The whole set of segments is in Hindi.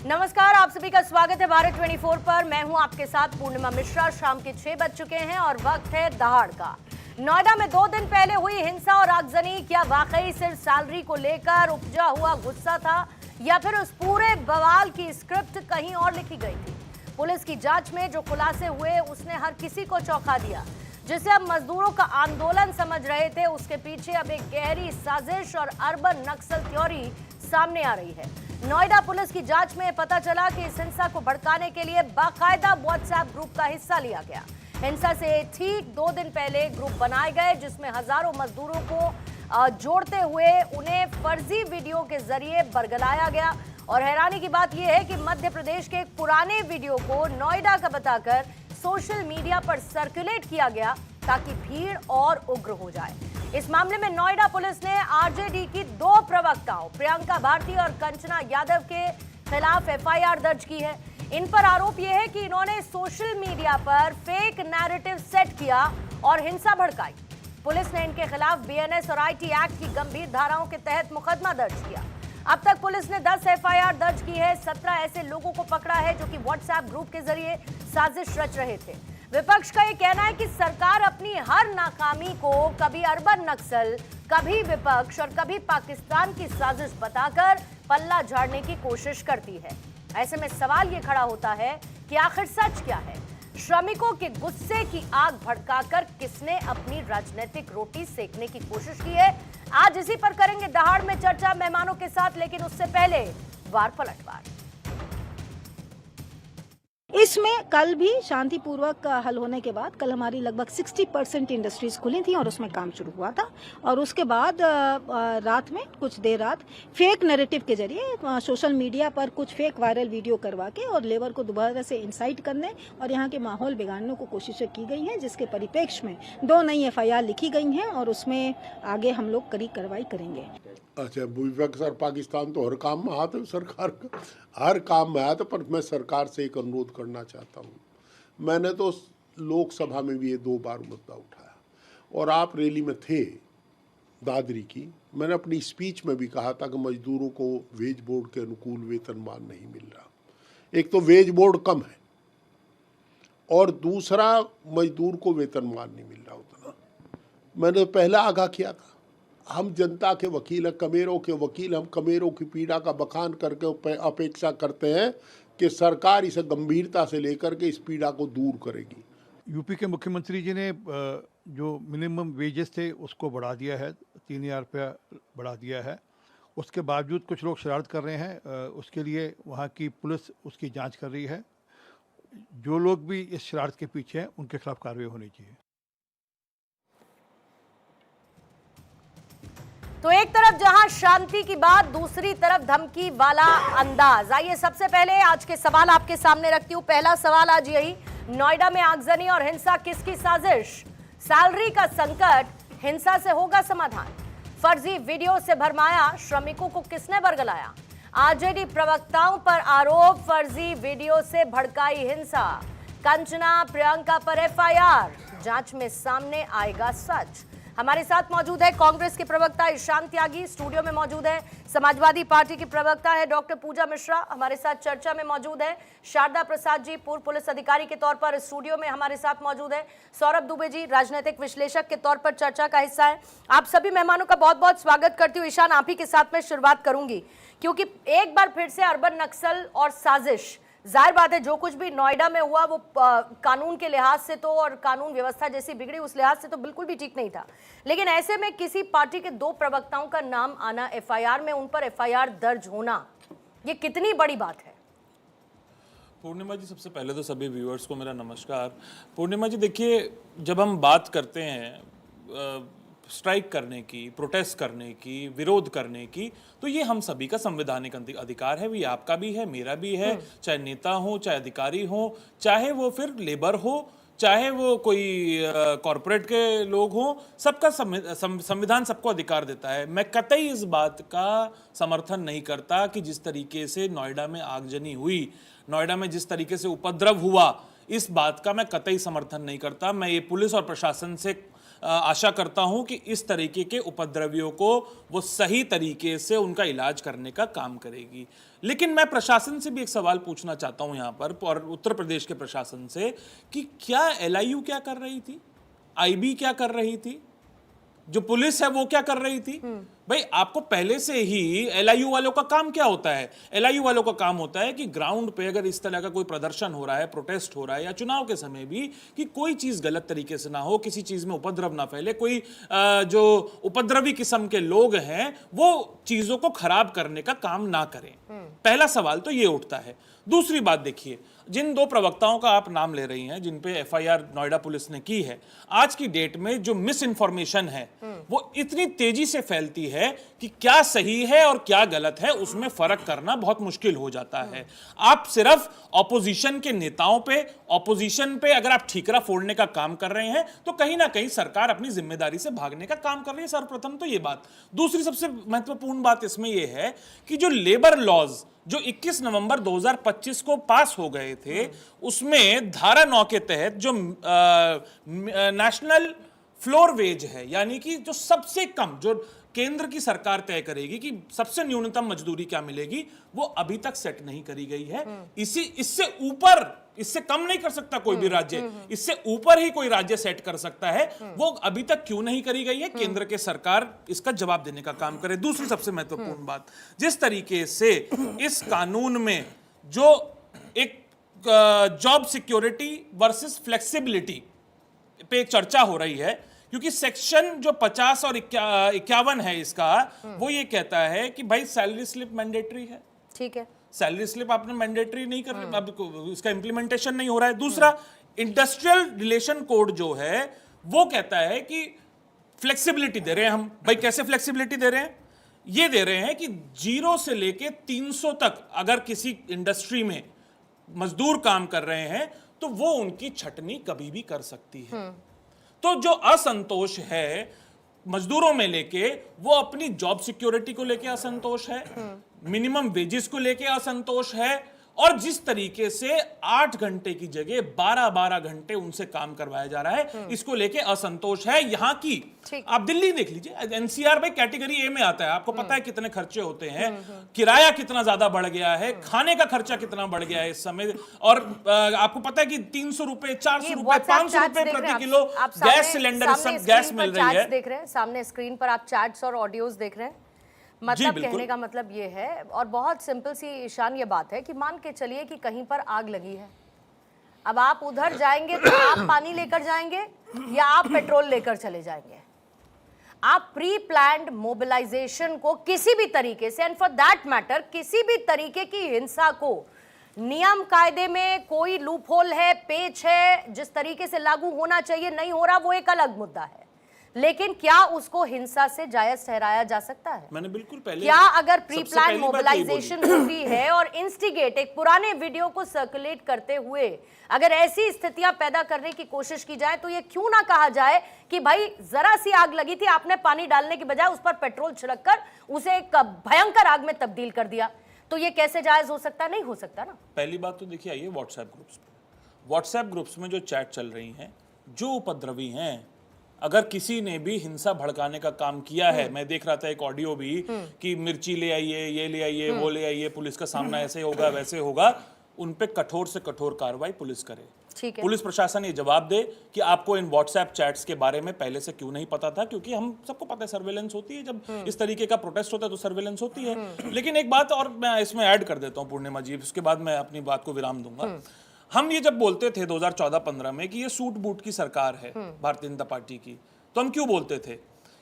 नमस्कार, आप सभी का स्वागत है भारत 24 पर। मैं हूं आपके साथ पूर्णिमा मिश्रा। शाम के 6 बज चुके हैं और वक्त है दहाड़ का। नोएडा में 2 दिन पहले हुई हिंसा और आगजनी क्या वाकई सिर्फ सैलरी को लेकर उपजा हुआ गुस्सा था या फिर उस पूरे बवाल की स्क्रिप्ट कहीं और लिखी गई थी? पुलिस की जांच में जो खुलासे हुए उसने हर किसी को चौंका दिया। जिसे अब मजदूरों का आंदोलन समझ रहे थे, उसके पीछे अब एक गहरी साजिश और अर्बन नक्सल थ्योरी सामने आ रही है। नोएडा पुलिस की जांच में पता चला कि इस हिंसा को भड़काने के लिए बाकायदा व्हाट्सएप ग्रुप का हिस्सा लिया गया। हिंसा से ठीक 2 दिन पहले ग्रुप बनाए गए जिसमें हजारों मजदूरों को जोड़ते हुए उन्हें फर्जी वीडियो के जरिए बरगलाया गया। और हैरानी की बात यह है कि मध्य प्रदेश के एक पुराने वीडियो को नोएडा का बताकर सोशल मीडिया पर सर्कुलेट किया गया ताकि भीड़ और उग्र हो जाए। इस मामले में नोएडा पुलिस ने आरजेडी की 2 प्रवक्ताओं प्रियंका भारती और कंचना यादव के खिलाफ एफआईआर दर्ज की है। इन पर आरोप यह है कि इन्होंने सोशल मीडिया पर फेक नैरेटिव सेट किया और हिंसा भड़काई। पुलिस ने इनके खिलाफ बीएनएस और आईटी एक्ट की गंभीर धाराओं के तहत मुकदमा दर्ज किया। अब तक पुलिस ने 10 एफआईआर दर्ज की है। 17 ऐसे लोगों को पकड़ा है जो कि व्हाट्सएप ग्रुप के जरिए साजिश रच रहे थे। विपक्ष का यह कहना है कि सरकार अपनी हर नाकामी को कभी अर्बन नक्सल, कभी विपक्ष और कभी पाकिस्तान की साजिश बताकर पल्ला झाड़ने की कोशिश करती है। ऐसे में सवाल ये खड़ा होता है कि आखिर सच क्या है? श्रमिकों के गुस्से की आग भड़काकर किसने अपनी राजनीतिक रोटी सेकने की कोशिश की है? आज इसी पर करेंगे दहाड़ में चर्चा मेहमानों के साथ, लेकिन उससे पहले वार पलटवार। इसमें कल भी शांतिपूर्वक हल होने के बाद कल हमारी लगभग 60% इंडस्ट्रीज खुली थी और उसमें काम शुरू हुआ था। और उसके बाद रात में कुछ देर रात फेक नैरेटिव के जरिए सोशल मीडिया पर कुछ फेक वायरल वीडियो करवा के और लेबर को दोबारा से इंसाइट करने और यहाँ के माहौल बिगाड़ने को कोशिशें की गई हैं, जिसके परिप्रेक्ष्य में 2 नई एफआईआर लिखी गई हैं और उसमें आगे हम लोग कड़ी कार्रवाई करेंगे। अच्छा, विपक्ष और पाकिस्तान तो हर काम में हाथ है सरकार का, हर काम में हाथ है। पर मैं सरकार से एक अनुरोध करना चाहता हूँ। मैंने तो लोकसभा में भी ये 2 बार मुद्दा उठाया और आप रैली में थे दादरी की। मैंने अपनी स्पीच में भी कहा था कि मजदूरों को वेज बोर्ड के अनुकूल वेतनमान नहीं मिल रहा। एक तो वेज बोर्ड कम है और दूसरा मजदूर को वेतनमान नहीं मिल रहा उतना। मैंने पहले आगाह किया था। हम जनता के वकील हैं, कमेरों के वकील। हम कमेरों की पीड़ा का बखान करके अपेक्षा करते हैं कि सरकार इसे गंभीरता से लेकर के इस पीड़ा को दूर करेगी। यूपी के मुख्यमंत्री जी ने जो मिनिमम वेजेस थे उसको बढ़ा दिया है, 3000 रुपया बढ़ा दिया है। उसके बावजूद कुछ लोग शरारत कर रहे हैं। उसके लिए वहाँ की पुलिस उसकी जांच कर रही है। जो लोग भी इस शरारत के पीछे हैं उनके खिलाफ कार्रवाई होनी चाहिए। तो एक तरफ जहां शांति की बात, दूसरी तरफ धमकी वाला अंदाज। आइए सबसे पहले आज के सवाल आपके सामने रखती हूं। पहला सवाल आज यही, नोएडा में आगजनी और हिंसा किसकी साजिश? सैलरी का संकट, हिंसा से होगा समाधान? फर्जी वीडियो से भरमाया, श्रमिकों को किसने बरगलाया? आरजेडी प्रवक्ताओं पर आरोप, फर्जी वीडियो से भड़काई हिंसा। कंचना प्रियंका पर एफआईआर, जांच में सामने आएगा सच। हमारे साथ मौजूद है कांग्रेस के प्रवक्ता ईशान त्यागी, स्टूडियो में मौजूद है। समाजवादी पार्टी की प्रवक्ता है डॉक्टर पूजा मिश्रा, हमारे साथ चर्चा में मौजूद है। शारदा प्रसाद जी, पूर्व पुलिस अधिकारी के तौर पर स्टूडियो में हमारे साथ मौजूद है। सौरभ दुबे जी, राजनीतिक विश्लेषक के तौर पर चर्चा का हिस्सा है। आप सभी मेहमानों का बहुत बहुत स्वागत करती हूँ। ईशान, आप ही के साथ में शुरुआत करूंगी क्योंकि एक बार फिर से अर्बन नक्सल और साजिश, जाहिर बात है जो कुछ भी नोएडा में हुआ वो कानून के लिहाज से तो और कानून व्यवस्था जैसी बिगड़ी उस लिहाज से तो बिल्कुल भी ठीक नहीं था। लेकिन ऐसे में किसी पार्टी के 2 प्रवक्ताओं का नाम आना एफआईआर में, उन पर एफआईआर दर्ज होना, ये कितनी बड़ी बात है? पूर्णिमा जी, सबसे पहले तो सभी व्यूअर्स को मेरा नमस्कार। पूर्णिमा जी, देखिए, जब हम बात करते हैं स्ट्राइक करने की, प्रोटेस्ट करने की, विरोध करने की, तो ये हम सभी का संवैधानिक अधिकार है। ये आपका भी है, मेरा भी है। चाहे नेता हो, चाहे अधिकारी हो, चाहे वो फिर लेबर हो, चाहे वो कोई कॉरपोरेट के लोग हों, सबका संविधान सबको अधिकार देता है। मैं कतई इस बात का समर्थन नहीं करता कि जिस तरीके से नोएडा में आगजनी हुई, नोएडा में जिस तरीके से उपद्रव हुआ, इस बात का मैं कतई समर्थन नहीं करता। मैं ये पुलिस और प्रशासन से आशा करता हूं कि इस तरीके के उपद्रवियों को वो सही तरीके से उनका इलाज करने का काम करेगी। लेकिन मैं प्रशासन से भी एक सवाल पूछना चाहता हूं यहां पर, और उत्तर प्रदेश के प्रशासन से, कि क्या एलआईयू क्या कर रही थी, आईबी क्या कर रही थी, जो पुलिस है वो क्या कर रही थी? भाई आपको पहले से ही, एलआईयू वालों का काम क्या होता है? एलआईयू वालों का काम होता है कि ग्राउंड पे अगर इस तरह का कोई प्रदर्शन हो रहा है, प्रोटेस्ट हो रहा है, या चुनाव के समय भी, कि कोई चीज गलत तरीके से ना हो, किसी चीज में उपद्रव ना फैले, कोई जो उपद्रवी किस्म के लोग हैं वो चीजों को खराब करने का काम ना करें। पहला सवाल तो ये उठता है। दूसरी बात देखिए, जिन दो प्रवक्ताओं का आप नाम ले रही हैं जिन पे एफआईआर नोएडा पुलिस ने की है, आज की डेट में जो मिस इन्फॉर्मेशन है वो इतनी तेजी से फैलती है कि क्या सही है और क्या गलत है उसमें फर्क करना बहुत मुश्किल हो जाता है। आप सिर्फ ऑपोजिशन के नेताओं पे, ऑपोजिशन पे अगर आप ठीकरा फोड़ने का काम कर रहे हैं तो कहीं ना कहीं सरकार अपनी जिम्मेदारी से भागने का काम कर रही है। सर्वप्रथम तो ये बात। दूसरी सबसे महत्वपूर्ण बात इसमें यह है कि जो लेबर लॉज जो 21 नवंबर 2025 को पास हो गए थे, उसमें धारा 9 के तहत जो नेशनल फ्लोर वेज है, यानी कि जो सबसे कम, जो केंद्र की सरकार तय करेगी कि सबसे न्यूनतम मजदूरी क्या मिलेगी, वो अभी तक सेट नहीं करी गई है। इससे ऊपर, इससे कम नहीं कर सकता कोई भी राज्य, इससे ऊपर ही कोई राज्य सेट कर सकता है। वो अभी तक क्यों नहीं करी गई है? केंद्र के सरकार इसका जवाब देने का काम करे। दूसरी सबसे महत्वपूर्ण बात, जिस तरीके से इस कानून में जो एक जॉब सिक्योरिटी वर्सेस फ्लेक्सिबिलिटी पे एक चर्चा हो रही है, क्योंकि सेक्शन जो 50 और 51 है इसका, वो ये कहता है कि भाई सैलरी स्लिप मैंडेटरी है। ठीक है, सैलरी स्लिप आपने मैंडेटरी नहीं कर रहे, अब इसका इंप्लीमेंटेशन नहीं हो रहा है। दूसरा, इंडस्ट्रियल रिलेशन कोड जो है वो कहता है कि फ्लेक्सिबिलिटी दे रहे हैं हम। भाई कैसे फ्लेक्सिबिलिटी दे रहे हैं? ये दे रहे हैं कि 0 से लेके 300 तक अगर किसी इंडस्ट्री में मजदूर काम कर रहे हैं तो वो उनकी छटनी कभी भी कर सकती है। तो जो असंतोष है मजदूरों में लेके, वो अपनी जॉब सिक्योरिटी को लेके असंतोष है, मिनिमम वेजेस को लेके असंतोष है, और जिस तरीके से 8 घंटे की जगह 12-12 घंटे उनसे काम करवाया जा रहा है, इसको लेके असंतोष है। यहाँ की आप दिल्ली देख लीजिए, एनसीआर भाई कैटेगरी ए में आता है। आपको पता है कितने खर्चे होते हैं, किराया कितना ज्यादा बढ़ गया है, खाने का खर्चा कितना बढ़ गया है इस समय, और आपको पता है कि 300 रुपए, 400 रुपए, 500 रुपए प्रति किलो गैस सिलेंडर, सब गैस मिल रही है। देख रहे हैं सामने स्क्रीन पर, आप चैट्स और ऑडियोज देख रहे हैं। मतलब कहने का मतलब ये है, और बहुत सिंपल सी ईशान ये बात है कि मान के चलिए कि कहीं पर आग लगी है, अब आप उधर जाएंगे तो आप पानी लेकर जाएंगे या आप पेट्रोल लेकर चले जाएंगे? आप प्री प्लान्ड मोबिलाइजेशन को किसी भी तरीके से, एंड फॉर दैट मैटर किसी भी तरीके की हिंसा को, नियम कायदे में कोई लूपहोल है, पेच है, जिस तरीके से लागू होना चाहिए नहीं हो रहा, वो एक अलग मुद्दा है। लेकिन क्या उसको हिंसा से जायज ठहराया जा सकता है? मैंने बिल्कुल पहले, क्या अगर प्री प्लान मोबिलाइजेशन हुई है और इंस्टिगेट, एक पुराने वीडियो को सर्कुलेट करते हुए अगर ऐसी स्थितियां पैदा करने की कोशिश की जाए, तो ये क्यों ना कहा जाए कि भाई जरा सी आग लगी थी, आपने पानी डालने की बजाय उस पर पेट्रोल छिड़ककर उसे एक भयंकर आग में तब्दील कर दिया, तो ये कैसे जायज हो सकता है? नहीं हो सकता ना। पहली बात तो देखिए, आइए व्हाट्सएप ग्रुप्स में जो चैट चल रही हैं, जो उपद्रवी हैं, अगर किसी ने भी हिंसा भड़काने का काम किया है, मैं देख रहा था एक ऑडियो भी कि मिर्ची ले आइए, ये ले आइए, वो ले आइए, पुलिस का सामना ऐसे होगा वैसे होगा, उन पे कठोर से कठोर कार्रवाई पुलिस करे। ठीक है, पुलिस प्रशासन ये जवाब दे कि आपको इन व्हाट्सएप चैट्स के बारे में पहले से क्यों नहीं पता था, क्योंकि हम सबको पता है सर्वेलेंस होती है, जब इस तरीके का प्रोटेस्ट होता है तो सर्वेलेंस होती है। लेकिन एक बात और मैं इसमें ऐड कर देता हूँ पूर्णिमा जी, उसके बाद मैं अपनी बात को विराम दूंगा। हम ये जब बोलते थे 2014-15 में कि ये सूट बूट की सरकार है भारतीय जनता पार्टी की, तो हम क्यों बोलते थे?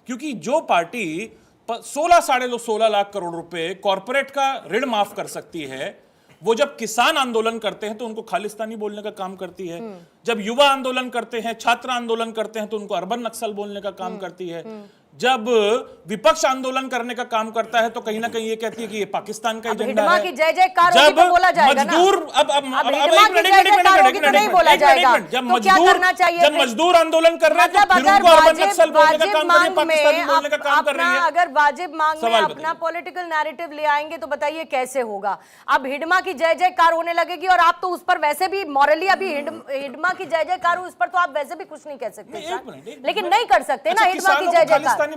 क्योंकि जो पार्टी 16 लाख करोड़ रुपए कॉर्पोरेट का ऋण माफ कर सकती है, वो जब किसान आंदोलन करते हैं तो उनको खालिस्तानी बोलने का काम करती है, जब युवा आंदोलन करते हैं, छात्र आंदोलन करते हैं तो उनको अर्बन नक्सल बोलने का काम करती है। जब विपक्ष आंदोलन करने का काम करता है तो कहीं ना कहीं ये कहती है कि ये पाकिस्तान का एजेंडा हिडमा है। की जय जयकार होगी जब तो बोला जाएगा ना। मजदूर हिडमा की जय जयकार होगी तो नहीं बोला जाएगा। जब तो क्या करना चाहिए जब मजदूर आंदोलन कर रहे हैं तो फिर उनको अर्बन नक्सल बोलने का काम कर रही है, पाकिस्तानी बोलने का काम कर रही है। अगर वाजिब मांग में सवाल अपना पॉलिटिकल नैरेटिव ले आएंगे तो बताइए कैसे होगा। अब हिडमा की जय जयकार होने लगेगी और आप तो उस पर वैसे भी मॉरली अभी हिडमा की जय जयकार हो, उस पर तो आप वैसे भी कुछ नहीं कह सकते, लेकिन नहीं कर सकते ना हिडमा की जय जयकार।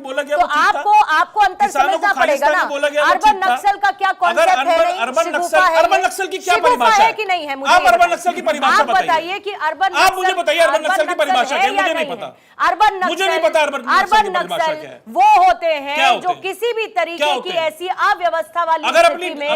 तो आपको अंतर समझना पड़ेगा ना। अर्बन नक्सल का क्या कॉन्सेप्ट है? अर्बन नक्सल की क्या परिभाषा है कि नहीं है? मुझे आप अर्बन नक्सल की परिभाषा बताइए कि अर्बन आप मुझे बताइए अर्बन नक्सल की परिभाषा क्या है? मुझे नहीं पता। अर्बन नक्सल, मुझे नहीं पता अर्बन नक्सल वो होते हैं जो किसी भी तरीके की ऐसी अव्यवस्था वाली स्थिति में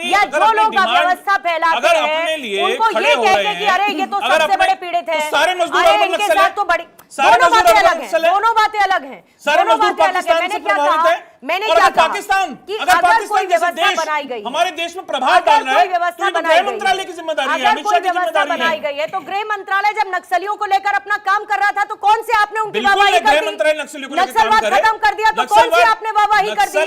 या जो लोग अव्यवस्था फैलाते हैं उनको ये कहते कि अरे ये तो सबसे बड़े पीड़ित हैं, सारे मजदूर अरे अर्बन इनके नक्सल साथ है, तो बड़ी सारे दोनों मजदूर बातें अर्बन अलग हैं, नक्सल है, दोनों बातें अलग हैं, सारे दोनों मजदूर बातें अलग हैं। पाकिस्तान से प्रभावित है। मैंने और क्या अगर कहा पाकिस्तान कि अगर अगर पाकिस्तान कोई जैसे व्यवस्था देश बनाई गई, हमारे देश में प्रभाव डाल रहा है तो ये तो गृह मंत्रालय की जिम्मेदारी है, अमित शाह की व्यवस्था बनाई जिम्मेदारी गई है। तो गृह मंत्रालय जब नक्सलियों को लेकर अपना काम कर रहा था तो कौन से आपने उनकी बिल्कुल वाहवाही गृह कर मंत्रालय दी? नक्सलियों को लेकर काम नक्सलवाद करे। खत्म कर दिया तो कौन सी आपने वाहवाही कर दी?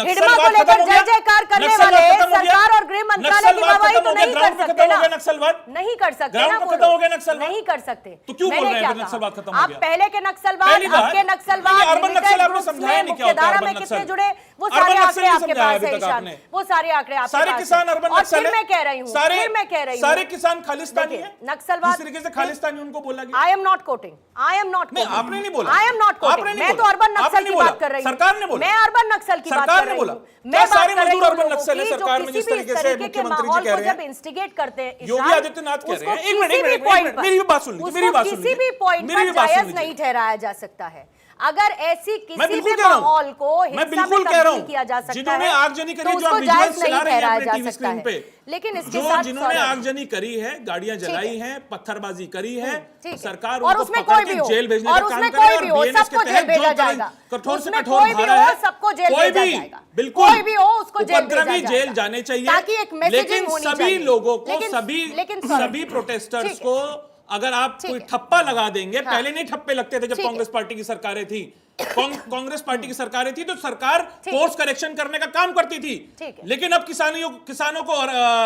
हिडमा को लेकर जय जयकार करने वाले सरकार और गृह मंत्रालय की वाहवाही तो नहीं कर सकते ना, नक्सलवाद नहीं कर सकते ना, ग्राउंड पे खत्म हो गया नक्सलवाद, नहीं कर सकते। तो क्यों बोल मैंने रहे क्या हैं कहा? नक्सलवाद खत्म हो आप गया? पहले के नक्सलवाद, पहली बात, अब के नक्सलवाद, अर्बन नक्सल आपने समझाया नहीं क्या होता है मुख्यधारा में अर्बन कितने नक्सल। जुड़े वो अर्बन सारे नक्सल आंकड़े नहीं आपके समझाया पास अभी है तक ईशान, आपने। वो सारे आंकड़े आपके सारे पास किसान हैं। अर्बन और नक्सल फिर है, मैं कह रही हूँ, फिर मैं कह रही हूँ, सारे किसान खालिस्तानी देखिए, है, नक्सलवाद इस तरीके से खालिस्तानी उनको बोला गया। I am not coating, I am not नहीं, आपने नहीं बोला। आई एम नॉट आपने कोटिंग, नहीं मैं तो बोला। अर्बन आपने नक्सल नहीं की बोला। बात कर रही हूँ, सरकार ने बोला। मैं अर्बन नक्सल की बात सरकार कर ने रही बोला। हूँ। क्या मैं सारे बात कर रही मजदूर हूँ अर्बन लोगों नक्सल है? की जो सरकार में किसी जिस भी तरीके इस से तरीके के मुख्यमंत्री जी माहौल कह को रहे हैं, जब इंस्टिगेट करते हैं योगी ईशान, आदित्यनाथ कह रहे हैं, उसको एक मिनट, किसी भी एक पॉइंट मिनट, पर, मेरी भी बात सुन लीजिए, मेरी उसको बात सुन किसी भी लीजिए, पॉइंट मेरी पर भी बात सुन जायज लीजिए। नहीं ठहराया जा सकता है। अगर ऐसी मैं किसी बिल्कुल भी कह रहा हूं, माहौल को मैं हिंसा में बिल्कुल कह रहा तब्दील हूं, किया जा सकता है जिन्होंने आगजनी करी तो जो उसको आप जायज विजुअल्स चला नहीं रहे हैं ठहराया अपने जा टीवी सकता स्क्रीन है। पे, लेकिन इसके जो साथ जिन्होंने सौरभ, आगजनी करी है, गाड़ियां जलाई हैं, पत्थरबाजी करी है, ठीक है। सरकार और उनको उसमें पकड़ कोई के भी हो, जेल भेजने और का काम उसमें करे कोई और भी हो, BNS सबको के जेल तहत भेजा जो जाएगा। कठोर से उसमें कठोर कोई भी धारा हो, है, सबको जेल कोई भेजा भी, जाएगा। बिल्कुल, कोई भी हो, उसको जेल भेजा उपद्रवी जाएगा। जेल जाने चाहिए, ताकि एक मैसेजिंग लेकिन होनी सभी चाहिए। लोगों को, लेकिन सौरभ, सभी प्रोटेस्टर्स ठीक है। को अगर आप ठीक कोई है। ठप्पा लगा देंगे, हाँ। पहले नहीं ठप्पे लगते थे जब ठीक है। कांग्रेस पार्टी की सरकारें थी, कांग्रेस पार्टी की सरकारें थी तो सरकार कोर्स करेक्शन करने का काम करती थी, ठीक है। लेकिन अब किसानों को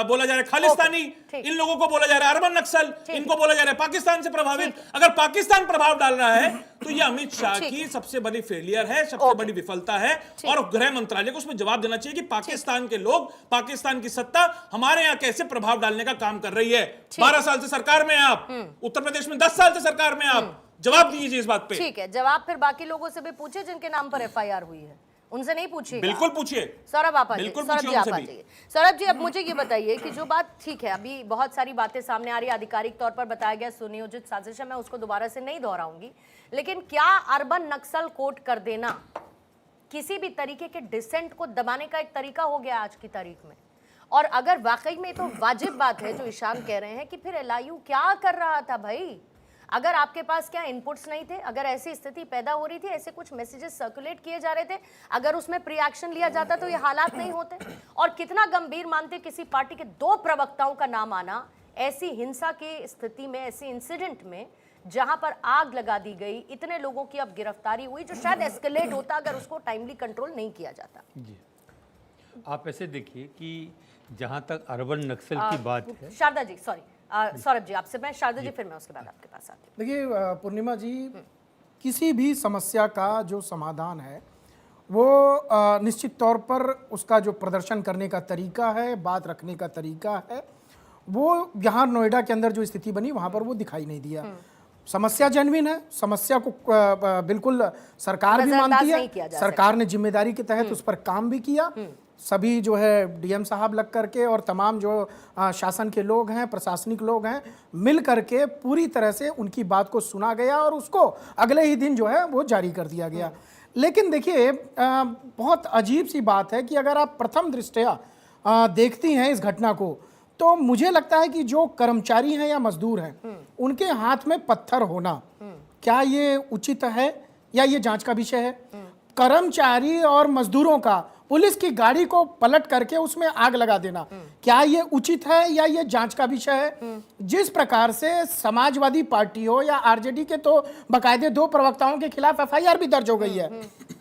बोला जा रहा है खालिस्तानी, ठीक। इन लोगों को बोला जा रहा है अर्बन नक्सल, इनको बोला जा रहा है पाकिस्तान से प्रभावित। अगर पाकिस्तान प्रभाव डाल रहा है तो ये अमित शाह की सबसे बड़ी फेलियर है, सबसे बड़ी विफलता है, और गृह मंत्रालय को उसमें जवाब देना चाहिए कि पाकिस्तान के लोग, पाकिस्तान की सत्ता हमारे यहाँ कैसे प्रभाव डालने का काम कर रही है। 12 साल से सरकार में आप, उत्तर प्रदेश में 10 साल से सरकार में आप, जवाब दीजिए इस बात पे। ठीक है, जवाब फिर बाकी लोगों से भी पूछे जिनके नाम पर एफआईआर हुई है, उनसे नहीं पूछिए। बिल्कुल पूछिए सौरभ आप बिल्कुल सौरभ पूछिए जी आप उनसे आ भी। जाइए। सौरभ जी अब मुझे ये बताइए कि जो बात ठीक है, अभी बहुत सारी बातें सामने आ रही है, आधिकारिक तौर पर बताया गया सुनियोजित साजिश है, मैं उसको दोबारा से नहीं दोहराऊंगी, लेकिन क्या अर्बन नक्सल कोड कर देना किसी भी तरीके के डिसेंट को दबाने का एक तरीका हो गया आज की तारीख में? और अगर वाकई में तो वाजिब बात है जो ईशान कह रहे हैं कि फिर एलआईयू क्या कर रहा था भाई? अगर आपके पास क्या इनपुट्स नहीं थे, अगर ऐसी स्थिति पैदा हो रही थी, ऐसे कुछ मैसेजेस सर्कुलेट किए जा रहे थे, अगर उसमें प्री एक्शन लिया जाता तो ये हालात नहीं होते। और कितना गंभीर मानते किसी पार्टी के 2 प्रवक्ताओं का नाम आना ऐसी हिंसा की स्थिति में, ऐसी इंसिडेंट में जहां पर आग लगा दी गई, इतने लोगों की अब गिरफ्तारी हुई जो शायद एस्केलेट होता अगर उसको टाइमली कंट्रोल नहीं किया जाता। जी, आप ऐसे देखिए कि जहाँ तक अर्बन नक्सल की बात है, शारदा जी, सॉरी सौरभ जी आपसे, मैं शारदा जी फिर मैं उसके बाद आपके पास आती हूँ। देखिए पूर्णिमा जी, किसी भी समस्या का जो समाधान है वो निश्चित तौर पर उसका जो प्रदर्शन करने का तरीका है, बात रखने का तरीका है, वो यहाँ नोएडा के अंदर जो स्थिति बनी वहाँ पर वो दिखाई नहीं दिया। समस्या जेन्युइन है, समस्या को बिल्कुल सरकार भी मानती है, सरकार ने जिम्मेदारी के तहत उस पर काम भी किया। सभी जो है डीएम साहब लग करके और तमाम जो शासन के लोग हैं, प्रशासनिक लोग हैं, मिल करके पूरी तरह से उनकी बात को सुना गया और उसको अगले ही दिन जो है वो जारी कर दिया गया। लेकिन देखिए बहुत अजीब सी बात है कि अगर आप प्रथम दृष्टया देखती हैं इस घटना को, तो मुझे लगता है कि जो कर्मचारी हैं या मजदूर हैं उनके हाथ में पत्थर होना, क्या ये उचित है या ये जांच का विषय है? कर्मचारी और मजदूरों का पुलिस की गाड़ी को पलट करके उसमें आग लगा देना, क्या ये उचित है या ये जांच का विषय है? जिस प्रकार से समाजवादी पार्टी हो या आरजेडी के तो बकायदे 2 प्रवक्ताओं के खिलाफ एफआईआर भी दर्ज हो गई है,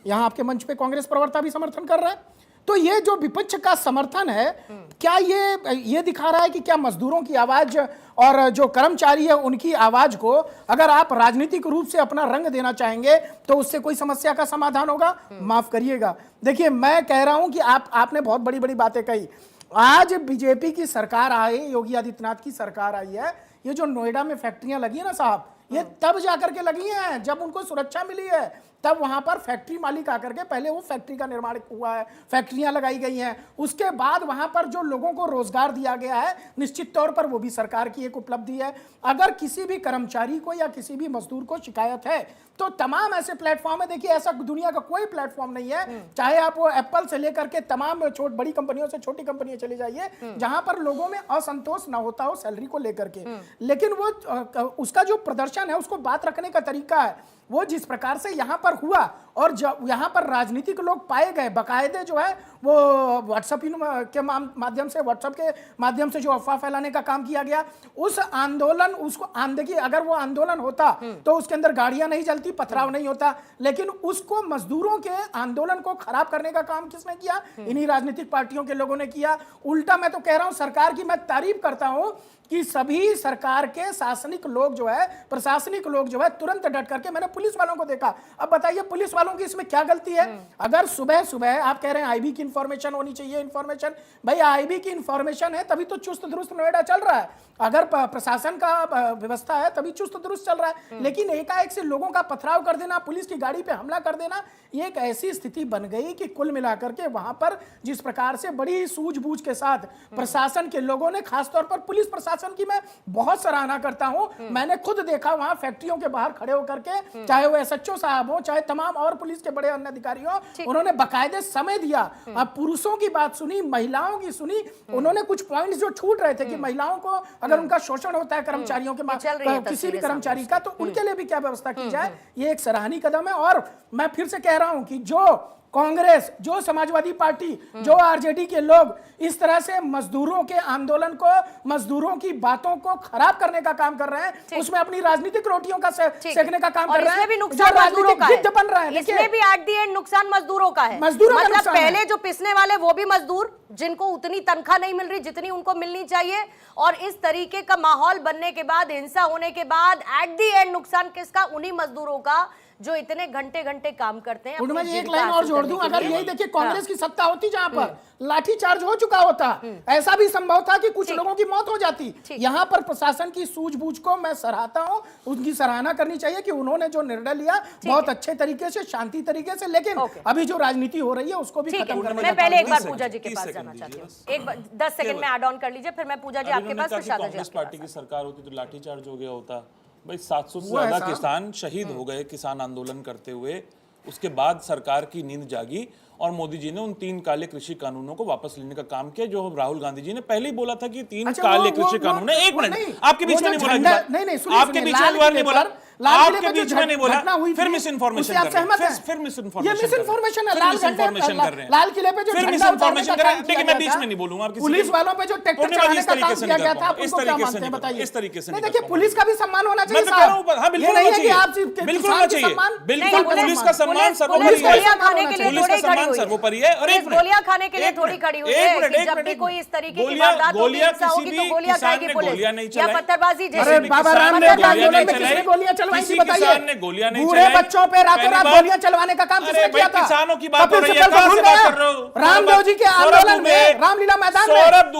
यहां आपके मंच पे कांग्रेस प्रवक्ता भी समर्थन कर रहा है। तो ये जो विपक्ष का समर्थन है, क्या ये दिखा रहा है कि क्या मजदूरों की आवाज और जो कर्मचारी है उनकी आवाज को अगर आप राजनीतिक रूप से अपना रंग देना चाहेंगे तो उससे कोई समस्या का समाधान होगा? माफ करिएगा, देखिए मैं कह रहा हूं कि आपने बहुत बड़ी बड़ी बातें कही। आज बीजेपी की सरकार आई, योगी आदित्यनाथ की सरकार आई है, ये जो नोएडा में फैक्ट्रियां लगी है ना साहब, ये तब जाकर के लगी हैं जब उनको सुरक्षा मिली है। तब वहां पर फैक्ट्री मालिक आकर के, पहले वो फैक्ट्री का निर्माण हुआ है, फैक्ट्रियां लगाई गई हैं, उसके बाद वहां पर जो लोगों को रोजगार दिया गया है, निश्चित तौर पर वो भी सरकार की एक उपलब्धि है। अगर किसी भी कर्मचारी को या किसी भी मजदूर को शिकायत है तो तमाम ऐसे प्लेटफॉर्म है, देखिए ऐसा दुनिया का कोई प्लेटफॉर्म नहीं है, चाहे आप वो एप्पल से लेकर के तमाम बड़ी कंपनियों से छोटी कंपनियां चली जाइए, जहां पर लोगों में असंतोष ना होता हो सैलरी को लेकर के, लेकिन वो उसका जो प्रदर्शन है, उसको बात रखने का तरीका है, वो जिस प्रकार से यहां पर हुआ और यहां पर राजनीतिक लोग पाए गए, बकायदे जो है वो व्हाट्सएप के माध्यम से जो अफवाह फैलाने का काम किया गया, उस आंदोलन, उसको देखिए अगर वो आंदोलन होता तो उसके अंदर गाड़ियां नहीं जलती, पथराव नहीं होता, लेकिन उसको मजदूरों के आंदोलन को खराब करने का काम किसने किया? इन्हीं राजनीतिक पार्टियों के लोगों ने किया। उल्टा मैं तो कह रहा हूं, सरकार की मैं तारीफ करता हूं कि सभी सरकार के शासनिक लोग जो है, प्रशासनिक लोग जो है, तुरंत डट करके, मैंने पुलिस वालों को देखा। अब बताइए पुलिस वालों की इसमें क्या गलती है? अगर सुबह सुबह आप कह रहे हैं आईबी की इंफॉर्मेशन होनी चाहिए, इंफॉर्मेशन, भाई आईबी की इंफॉर्मेशन है तभी तो चुस्त दुरुस्त नोएडा चल रहा है, अगर प्रशासन का व्यवस्था है तभी चुस्त दुरुस्त चल रहा है। लेकिन एकाएक से लोगों का पथराव कर देना, पुलिस की गाड़ी पे हमला कर देना, ये एक ऐसी स्थिति बन गई कि कुल मिलाकर के वहां पर जिस प्रकार से बड़ी सूझबूझ के साथ प्रशासन के लोगों ने, खासतौर पर पुलिस प्रशासन की मैं बहुत सराहना करता हूं, मैंने खुद देखा वहां फैक्ट्रियों के बाहर खड़े होकर के, चाहे वो एसएचओ साहब हो, चाहे तमाम और पुलिस के बड़े अन्य अधिकारी हो, उन्होंने बकायदे समय दिया। अब पुरुषों की बात सुनी, महिलाओं की सुनी, उन्होंने कुछ पॉइंट्स जो छूट रहे थे कि महिलाओं को अगर उनका शोषण होता है कर्मचारियों के, किसी भी कर्मचारी का, तो उनके लिए भी क्या व्यवस्था की जाए, ये एक सराहनीय कदम है। और मैं फिर से कह रहा हूं कि जो कांग्रेस, जो समाजवादी पार्टी, जो आरजेडी के लोग इस तरह से मजदूरों के आंदोलन को, मजदूरों की बातों को खराब करने का काम कर रहे हैं, उसमें अपनी राजनीतिक रोटियों का सेकने का काम कर रहे हैं, इसमें भी नुकसान मजदूरों का है, बन रहा है, इसमें भी एट द एंड नुकसान मजदूरों का है। मजदूरों का मतलब नुकसान पहले है। जो पिसने वाले वो भी मजदूर, जिनको उतनी तनख्वाह नहीं मिल रही जितनी उनको मिलनी चाहिए, और इस तरीके का माहौल बनने के बाद, हिंसा होने के बाद एट द एंड नुकसान किसका? उन्हीं मजदूरों का जो इतने घंटे घंटे काम करते हैं। मैं एक लाइन और जोड़ दूं, अगर यही देखिए कांग्रेस की सत्ता होती जहां पर लाठीचार्ज हो चुका होता, ऐसा भी संभव था कि कुछ लोगों की मौत हो जाती। यहां पर प्रशासन की सूझबूझ को मैं सराहता हूं, उनकी सराहना करनी चाहिए कि उन्होंने जो निर्णय लिया बहुत अच्छे तरीके से, शांति तरीके से, लेकिन अभी जो राजनीति हो रही है उसको भी खत्म करने का। मैं पहले एक बार पूजा जी के पास जाना चाहती हूँ, एक 10 सेकंड में ऐड ऑन कर लीजिए, फिर मैं पूजा जी आपके पास, फिर शादा जी। कांग्रेस पार्टी की सरकार होती तो लाठीचार्ज हो गया होता भाई। 700 से ज्यादा किसान शहीद हो गए किसान आंदोलन करते हुए। उसके बाद सरकार की नींद जागी और मोदी जी ने उन 3 काले कृषि कानूनों को वापस लेने का काम किया, जो राहुल गांधी जी ने पहले ही बोला था कि 3 काले कृषि कानून है। एक मिनट, आपके बीच में नहीं बोला, आपके बीच में नहीं बोला, आपके बीच में नहीं बोला, फिर मिस इन्फॉर्मेशन कर रहे हैं, फिर मिस इन्फॉर्मेशन कर रहे हैं, लाल किले पे जो फिर मिस इन्फॉर्मेशन कर रहे हैं। देखिए मैं बीच में नहीं बोलूंगा, पुलिस वालों पे जो ट्रैक्टर चलाने का काम किया गया था, इस तरीके से बताइए, इस तरीके से देखिए पुलिस का भी सम्मान होना चाहिए। मैं तो कह रहा हूं, हाँ बिल्कुल होना चाहिए, बिल्कुल होना चाहिए, बिल्कुल पुलिस का सम्मान सर्वोपरि है, पुलिस का सम्मान सर्वोपरि है। और एक गोलियां खाने के लिए थोड़ी खड़ी हुई है कि जब भी कोई इस तरीके की वारदात होगी, हिंसा होगी तो गोलियां खाएगी पुलिस या पत्थरबाजी जैसे। अरे बाबा रामदेव के आंदोलन में किसने गोलियां चलवाई थी बताइए? बूढ़े बच्चों पे रातों रात गोलियां चलवाने का काम किसने किया था? किसानों की बात हो रही है, कहां से बात कर रहे हो? रामदेव जी के आंदोलन में, रामलीला मैदान में,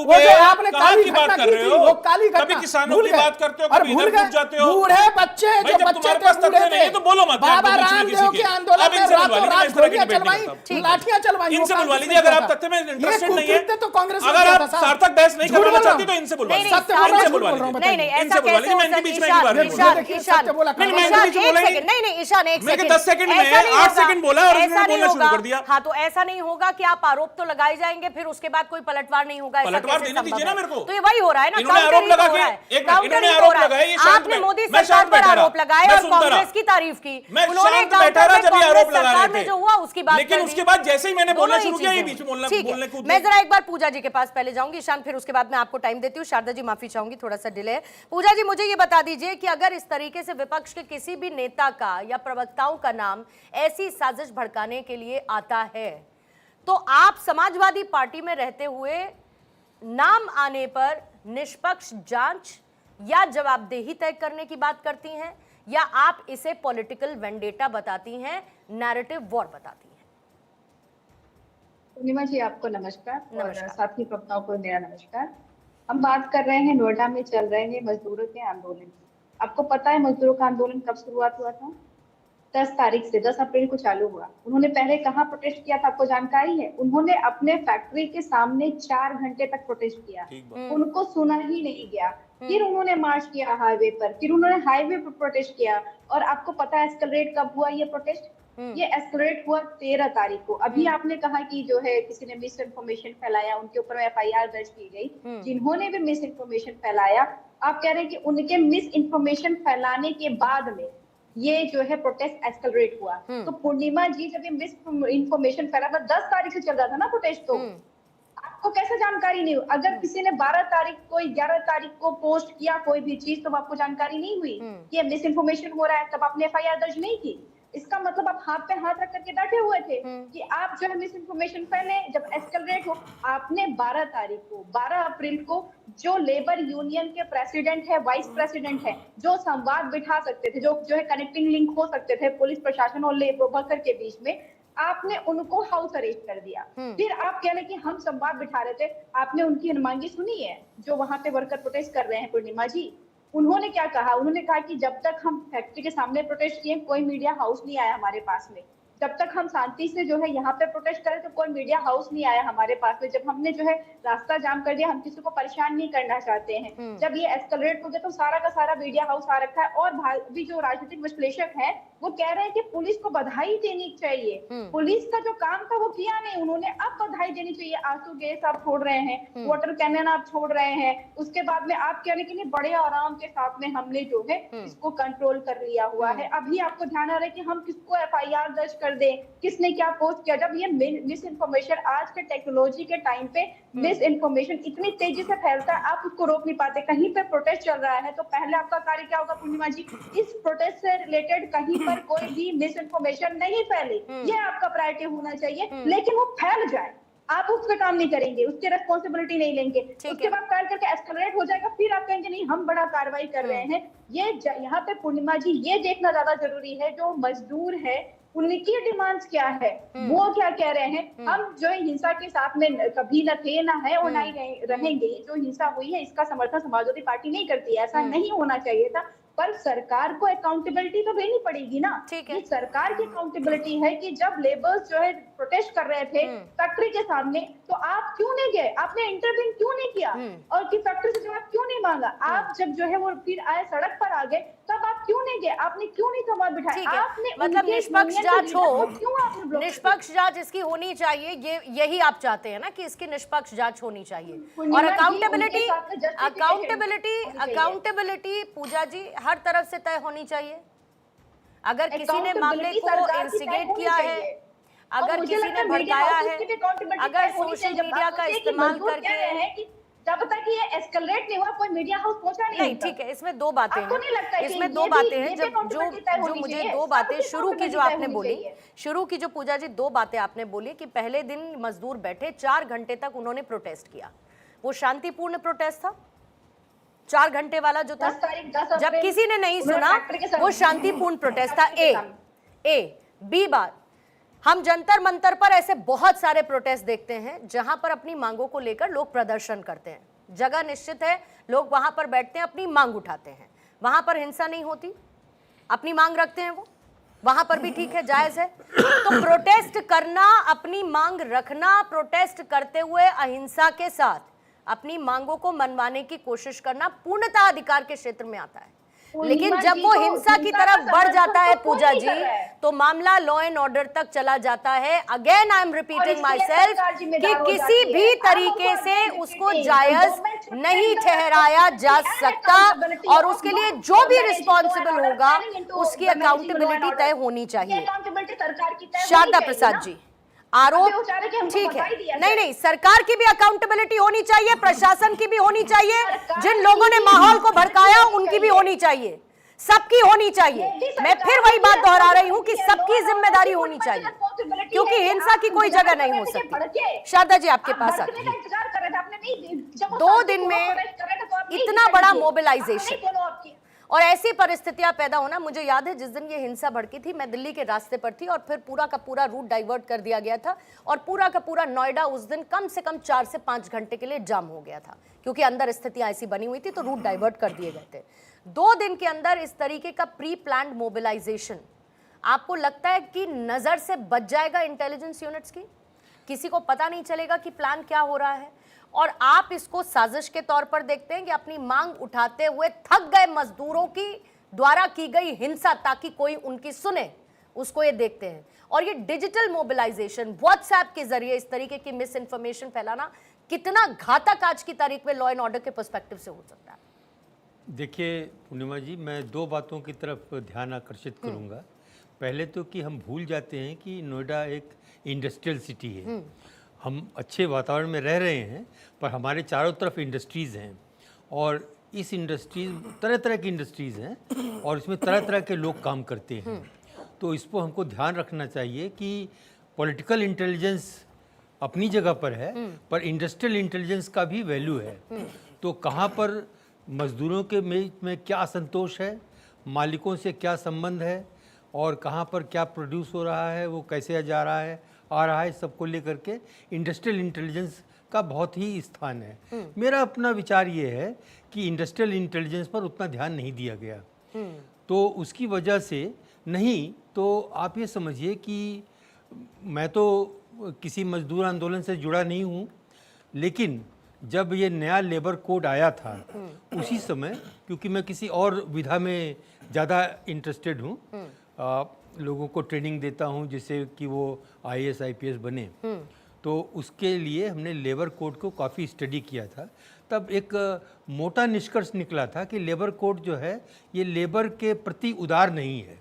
वो जो आपने काली घटना की थी, वो काली घटना, कभी किसानों की बात करते हो, कभी इधर घुस जाते हो। बूढ़े बच्चे जो बच्चे थे, बूढ़े थे, तो बोलो मत। बाबा रामदेव के आंदोलन में रातों रात गोलियां चलवाई, लाठियां चलवाई। इनसे बुलवा लीजिए, अगर आप तथ्य में इंटरेस्टेड नहीं है तो कांग्रेस, अगर आप सार्थक बहस नहीं करना चाहती तो इनसे बुलवा लीजिए, इनसे बुलवा लीजिए, नहीं नहीं, इनसे बुलवा लीजिए। मैं इनके बीच में एक बार नहीं, मैंने ईशान, बीच में बोला एक ही सेकंड, नहीं नहीं ईशान, एक मैंने सेकंड, 10 सेकंड में ऐसा नहीं 8 होगा, सेकंड बोला और ऐसा उसने नहीं बोलना शुरू होगा। कर दिया। हाँ, तो ऐसा नहीं होगा कि आप आरोप तो लगाए जाएंगे, फिर उसके बाद कोई पलटवार नहीं होगा, ऐसा पलटवार कैसे देने संभव दीजिए ना है? मेरे को। तो ये वही हो रहा है ना, इन्होंने काउंटर आरोप ही तो लगा हो के- रहा है, एक मिनट, काउंटर इन्होंने ही तो आरोप हो रहा है। लगाए, ये शांत आपने में- मोदी मैं सरकार शांत पर बैठा आरोप रहा। लगाए मैं और सुनता कांग्रेस रहा। की तारीफ की, मैं उन्होंने शांत बैठा काउंटर रहा में जब ये कांग्रेस आरोप लगा सरकार रहे में थे। जो हुआ उसकी बात लेकिन कर उसके दी। बाद जैसे ही मैंने बोलना दोनों ही शुरू किया, ये चीजें बीच में हैं। बोलना ठीक है, बोलने कूद मैं गए। जरा एक बार पूजा जी के पास पहले जाऊंगी ईशान, फिर उसके बाद मैं आपको टाइम देती हूँ। शारदा जी माफी चाहूंगी, थोड़ा सा डिले है। पूजा जी मुझे ये बता दीजिए कि अगर इस तरीके से विपक्ष के किसी भी नेता का या प्रवक्ताओं का नाम ऐसी साजिश भड़काने के लिए आता है, तो आप समाजवादी पार्टी में रहते हुए नाम आने पर निष्पक्ष जांच या जवाबदेही तय करने की बात करती हैं, या आप इसे पॉलिटिकल वेंडेटा बताती हैं, नैरेटिव वॉर बताती हैं? पूर्णिमा जी, आपको नमस्कार, नमस्कार। और साथी वक्ताओं को मेरा नमस्कार। हम बात कर रहे हैं नोएडा में चल रहे हैं मजदूरों के आंदोलन की। आपको पता है मजदूरों का आंदोलन कब शुरुआत हुआ था? 10 तारीख से, 10 अप्रैल को चालू हुआ। उन्होंने पहले कहाँ प्रोटेस्ट किया था, आपको जानकारी है? उन्होंने अपने फैक्ट्री के सामने 4 घंटे तक प्रोटेस्ट किया, उनको सुना ही नहीं गया। फिर उन्होंने मार्च किया हाईवे पर, फिर उन्होंने हाईवे पर प्रोटेस्ट किया। और आपको पता है एस्केलेट कब हुआ ये प्रोटेस्ट? ये एस्केलेट हुआ 13 तारीख को। अभी आपने कहा कि जो है किसी ने मिस इन्फॉर्मेशन फैलाया, उनके ऊपर FIR दर्ज की गई। जिन्होंने भी मिस इन्फॉर्मेशन फैलाया, आप कह रहे हैं कि उनके मिस इन्फॉर्मेशन फैलाने के बाद में ये जो है प्रोटेस्ट एस्केलेट हुआ। तो पूर्णिमा जी, जब ये मिस इन्फॉर्मेशन फैला था, 10 तारीख से चल रहा था ना प्रोटेस्ट, तो आपको कैसे जानकारी नहीं हुई? अगर किसी ने 12 तारीख को 11 तारीख को पोस्ट किया कोई भी चीज, तो आपको जानकारी नहीं हुई कि ये मिस इन्फॉर्मेशन हो रहा है, तब आपने FIR दर्ज नहीं की? इसका मतलब आप हाथ पे हाथ रख करके बैठे हुए थे कि आप जो है मिस इन्फॉर्मेशन फैले। जब एस्केलेट हो, आपने 12 तारीख को, 12 अप्रैल को जो लेबर यूनियन के प्रेसिडेंट है, वाइस प्रेसिडेंट है, जो संवाद बिठा सकते थे, जो है कनेक्टिंग लिंक हो सकते थे पुलिस प्रशासन और लेबर वर्कर के बीच में, आपने उनको हाउस अरेस्ट कर दिया। फिर आप कह रहे हैं कि हम संवाद बिठा रहे थे। आपने उनकी अनुमांगी सुनी है जो वहां पे वर्कर प्रोटेस्ट कर रहे हैं? पूर्णिमा जी, उन्होंने क्या कहा? उन्होंने कहा कि जब तक हम फैक्ट्री के सामने प्रोटेस्ट किए, कोई मीडिया हाउस नहीं आया हमारे पास में। जब तक हम शांति से जो है यहाँ पे प्रोटेस्ट करें, तो कोई मीडिया हाउस नहीं आया हमारे पास में। जब हमने जो है रास्ता जाम कर दिया, हम किसी को परेशान नहीं करना चाहते हैं। जब ये एस्केलेट हो गया, तो सारा का सारा मीडिया हाउस आ रखा है। और भी जो राजनीतिक विश्लेषक है वो कह रहे हैं कि पुलिस को बधाई देनी चाहिए। पुलिस का जो काम था वो किया नहीं उन्होंने, अब बधाई देनी चाहिए। आंसू गैस आप छोड़ रहे हैं, वाटर कैनन आप छोड़ रहे हैं, उसके बाद में आप कह रहे हैं कि नहीं, बड़े आराम के साथ में हमने जो है इसको कंट्रोल कर लिया हुआ है। अभी आपको ध्यान आ रहा है कि हम किसको FIR दर्ज कर दे, किसने क्या पोस्ट किया। जब ये मिस इन्फॉर्मेशन, आज के टेक्नोलॉजी के टाइम पे मिस इन्फॉर्मेशन इतनी तेजी से फैलता है, आप उसको रोक नहीं पाते। कहीं पे प्रोटेस्ट चल रहा है, तो पहले आपका कार्य क्या होगा पूर्णिमा जी? इस प्रोटेस्ट से रिलेटेड कहीं पर कोई भी मिस इन्फॉर्मेशन नहीं फैले, ये आपका प्रायोरिटी होना चाहिए। लेकिन वो फैल जाए, आप उस पर काम नहीं करेंगे, उसकी रेस्पॉन्सिबिलिटी नहीं लेंगे, उसके बाद फैल करके एस्केलेट हो जाएगा, फिर आप कहेंगे नहीं हम बड़ा कार्रवाई कर रहे हैं। ये यहाँ पे पूर्णिमा जी ये देखना ज्यादा जरूरी है, जो मजदूर है उनकी डिमांड्स क्या है, वो क्या कह रहे हैं। हम जो है हिंसा के साथ में कभी न थे, ना है और ना ही रहेंगे। जो हिंसा हुई है इसका समर्थन समाजवादी पार्टी नहीं करती है, ऐसा नहीं होना चाहिए था। पर सरकार को अकाउंटेबिलिटी तो देनी पड़ेगी ना। ये सरकार की अकाउंटेबिलिटी है कि जब लेबर्स जो है प्रोटेस्ट कर रहे थे फैक्ट्री के सामने, तो आप क्यों नहीं गए? आपने इंटरव्यू क्यों नहीं किया? और कि फैक्ट्री से जवाब क्यों नहीं मांगा? आप जब जो है वो फिर आए सड़क पर आ गए, तब आप क्यों नहीं गए? आपने क्यों नहीं संवाद बिठाया? आपने मतलब निष्पक्ष जांच हो, निष्पक्ष जांच इसकी होनी चाहिए, ये यही आप चाहते हैं ना कि इसकी निष्पक्ष जांच होनी चाहिए। और अकाउंटेबिलिटी पूजा जी हर तरफ से तय होनी चाहिए। अगर किसी ने मामले को इंस्टिगेट किया है, अगर किसी ने भड़काया है, अगर सोशल मीडिया का इस्तेमाल करके, जब तक ये एस्केलेट नहीं हुआ कोई मीडिया हाउस पहुंचा नहीं। ठीक है, इसमें दो बातें हैं, इसमें दो बातें हैं। जब जो मुझे दो बातें शुरू की जो आपने बोली, शुरू की जो पूजा जी दो बातें आपने बोली कि पहले दिन मजदूर बैठे 4 घंटे तक उन्होंने प्रोटेस्ट किया, वो शांतिपूर्ण प्रोटेस्ट था 4 घंटे वाला जो था। जब किसी ने नहीं सुना वो शांतिपूर्ण प्रोटेस्ट था। बी बात, हम जंतर मंतर पर ऐसे बहुत सारे प्रोटेस्ट देखते हैं जहां पर अपनी मांगों को लेकर लोग प्रदर्शन करते हैं, जगह निश्चित है, लोग वहां पर बैठते हैं, अपनी मांग उठाते हैं, वहां पर हिंसा नहीं होती, अपनी मांग रखते हैं, वो वहां पर भी ठीक है, जायज है। तो प्रोटेस्ट करना, अपनी मांग रखना, प्रोटेस्ट करते हुए अहिंसा के साथ अपनी मांगों को मनवाने की कोशिश करना पूर्णतः अधिकार के क्षेत्र में आता है। लेकिन पूर्णिमा जब जी वो तो हिंसा की हिंसा तरफ का बढ़ समर्थन जाता है तो कोई पूजा नहीं जी, कर रहा है। तो मामला लॉ एंड ऑर्डर तक चला जाता है। Again I am repeating my इसके लिए सेल्फ सरकार कि जिम्मेदार हो किसी जाती भी है। तरीके आप से हमको उसको again जायज repeating, नहीं government ठहराया जा and सकता, accountability और of उसके लिए not जो भी managing law and responsible order, होगा turning into उसकी managing law and accountability order। तय होनी ये चाहिए। accountability सरकार की तय होनी शारदा चाहिए प्रसाद ना। जी, अभी आरोप वो चाह रहे कि हमको ठीक बता ही दिया है, नहीं जाए। नहीं, सरकार की भी अकाउंटेबिलिटी होनी चाहिए, प्रशासन की भी होनी चाहिए, सरकार जिन लोगों ने की माहौल को भी भड़काया होनी उनकी भी चाहिए। होनी चाहिए, सबकी होनी चाहिए। मैं फिर वही बात दोहरा रही हूं कि सबकी जिम्मेदारी होनी चाहिए, क्योंकि हिंसा की कोई जगह नहीं हो सकती। शारदा जी आपके पास आती है। 2 दिन में इतना बड़ा मोबिलाइजेशन और ऐसी परिस्थितियां पैदा होना। मुझे याद है जिस दिन ये हिंसा भड़की थी, मैं दिल्ली के रास्ते पर थी और फिर पूरा का पूरा रूट डाइवर्ट कर दिया गया था और पूरा का पूरा नोएडा उस दिन कम से कम 4 से 5 घंटे के लिए जाम हो गया था, क्योंकि अंदर स्थितियां ऐसी बनी हुई थी, तो रूट डाइवर्ट कर दिए गए थे। 2 दिन के अंदर इस तरीके का प्री प्लान्ड मोबिलाइजेशन, आपको लगता है कि नजर से बच जाएगा इंटेलिजेंस यूनिट्स की? किसी को पता नहीं चलेगा कि प्लान क्या हो रहा है? और आप इसको साजिश के तौर पर देखते हैं कि अपनी मांग उठाते हुए थक गए मजदूरों की द्वारा की गई हिंसा ताकि कोई उनकी सुने, उसको ये देखते हैं। और ये डिजिटल मोबिलाइजेशन, व्हाट्सएप के जरिए इस तरीके की मिस इन्फॉर्मेशन फैलाना कितना घातक आज की तारीख में लॉ एंड ऑर्डर के पर्सपेक्टिव से हो सकता है? देखिए पूर्णिमा जी, मैं 2 बातों की तरफ ध्यान आकर्षित करूंगा। पहले तो कि हम भूल जाते हैं कि नोएडा एक इंडस्ट्रियल सिटी है। हम अच्छे वातावरण में रह रहे हैं, पर हमारे चारों तरफ इंडस्ट्रीज़ हैं और इस इंडस्ट्रीज तरह तरह की इंडस्ट्रीज़ हैं और इसमें तरह तरह के लोग काम करते हैं। तो इस पर हमको ध्यान रखना चाहिए कि पॉलिटिकल इंटेलिजेंस अपनी जगह पर है, पर इंडस्ट्रियल इंटेलिजेंस का भी वैल्यू है। तो कहाँ पर मजदूरों के में क्या असंतोष है, मालिकों से क्या संबंध है और कहाँ पर क्या प्रोड्यूस हो रहा है, वो कैसे जा रहा है, आ रहा है, सबको लेकर के इंडस्ट्रियल इंटेलिजेंस का बहुत ही स्थान है। मेरा अपना विचार ये है कि इंडस्ट्रियल इंटेलिजेंस पर उतना ध्यान नहीं दिया गया, तो उसकी वजह से नहीं। तो आप ये समझिए कि मैं तो किसी मजदूर आंदोलन से जुड़ा नहीं हूँ, लेकिन जब ये नया लेबर कोड आया था उसी समय, क्योंकि मैं किसी और विधा में ज़्यादा इंटरेस्टेड हूँ, लोगों को ट्रेनिंग देता हूँ जिससे कि वो IAS IPS बने, तो उसके लिए हमने लेबर कोड को काफ़ी स्टडी किया था। तब एक मोटा निष्कर्ष निकला था कि लेबर कोड जो है ये लेबर के प्रति उदार नहीं है,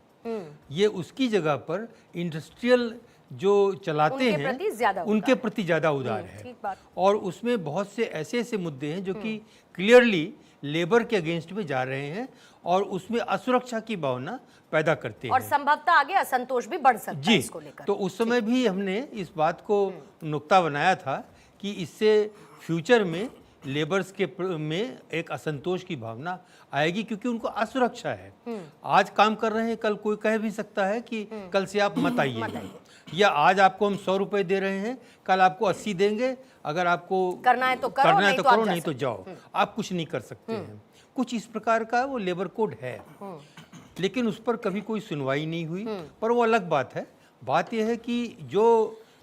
ये उसकी जगह पर इंडस्ट्रियल जो चलाते हैं उनके प्रति ज़्यादा उदार है। और उसमें बहुत से ऐसे ऐसे मुद्दे हैं जो कि क्लियरली लेबर के अगेंस्ट में जा रहे हैं और उसमें असुरक्षा की भावना पैदा करते हैं और संभवतः आगे असंतोष भी बढ़ सकता है इसको लेकर। तो उस समय भी हमने इस बात को नुक्ता बनाया था कि इससे फ्यूचर में लेबर्स के में एक असंतोष की भावना आएगी, क्योंकि उनको असुरक्षा है। आज काम कर रहे हैं, कल कोई कह भी सकता है कि कल से आप मत आइए, या आज आपको हम 100 रुपए दे रहे हैं, कल आपको 80 देंगे, अगर आपको करना है तो करो, नहीं तो जाओ, आप कुछ नहीं कर सकते हैं। कुछ इस प्रकार का वो लेबर कोड है, लेकिन उस पर कभी कोई सुनवाई नहीं हुई। पर वो अलग बात है। बात यह है कि जो